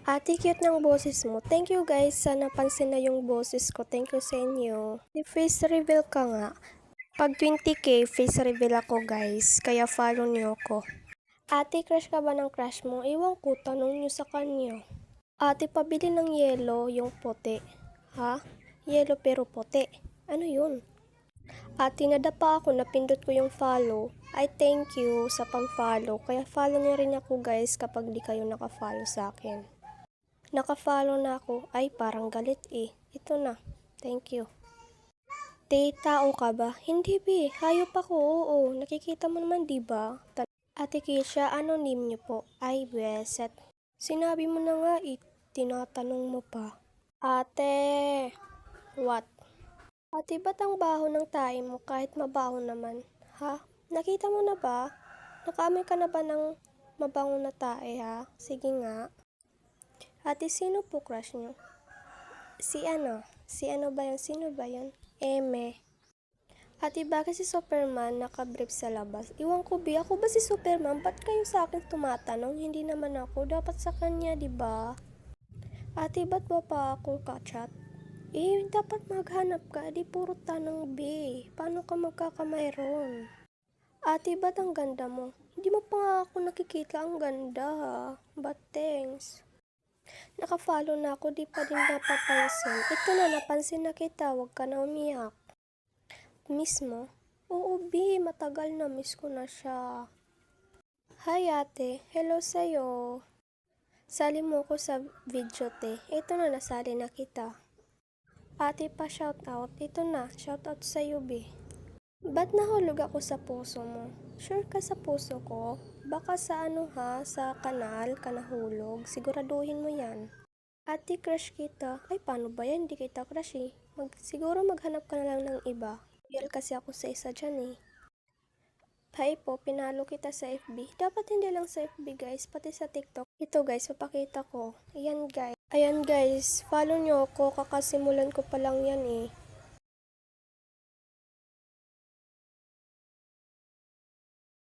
Ate, cute ng boses mo. Thank you guys sa napansin na yung boses ko. Thank you sa inyo. Face reveal ka nga. Pag 20k, face reveal ako guys. Kaya follow niyo ako. Ate, crush ka ba ng crush mo? Iwan ko, tanong niyo sa kanya. Ate, pabili ng yelo, yung puti. Ha? Yelo pero puti. Ano yun? Ate, nadapa ako, napindot ko yung follow. Ay, thank you sa pag-follow. Kaya follow niyo rin ako guys kapag di kayo naka-follow sa akin. Naka-follow na ako. Ay, parang galit eh. Ito na. Thank you. Te, tao ka ba? Hindi be. Hayop ako. Oo. Nakikita mo naman, di ba? Ate Keisha, ano name niyo po? Ay, Beset. Sinabi mo na nga eh. Tinatanong mo pa. Ate. What? Ate, ba't ang baho ng tae mo kahit mabaho naman? Ha? Nakita mo na ba? Nakaamoy ka na ba ng mabango na tae ha? Sige nga. Ate, sino po crush niyo? Si ano ba yun? Sino ba yun? Eme. Ate, bakit si Superman nakabrief sa labas? Iwan ko ba? Ako ba si Superman? Ba't kayo sa akin tumatanong? Hindi naman ako. Dapat sa kanya, di ba? Ate, ba't ba pa ako kachat? Dapat maghanap ka. Di puro tanong, B. Paano ka magkakamayroon? Ate, ba't ang ganda mo? Hindi mo pa nga ako nakikita ang ganda ha. But thanks. Naka-follow na ako, di pa din napapansin. Ito na, napansin na kita, wag ka na umiyak. Miss mo? Oo, B, matagal na, miss ko na siya. Hi ate, hello sa'yo. Sali mo ko sa video te. Ito na, nasali na kita. Ate pa shoutout, ito na, shoutout sa'yo B. Ba't nahulog ako sa puso mo? Sure ka sa puso ko? Baka sa sa kanal ka nahulog. Siguraduhin mo yan. Ate, crush kita. Ay, paano ba yan? Hindi kita crush eh. Siguro maghanap ka na lang ng iba. Real kasi ako sa isa dyan eh. Hi po, pinalo kita sa FB. Dapat hindi lang sa FB guys, pati sa TikTok. Ito guys, papakita ko. Ayan guys, follow nyo ako. Kakasimulan ko pa lang yan eh.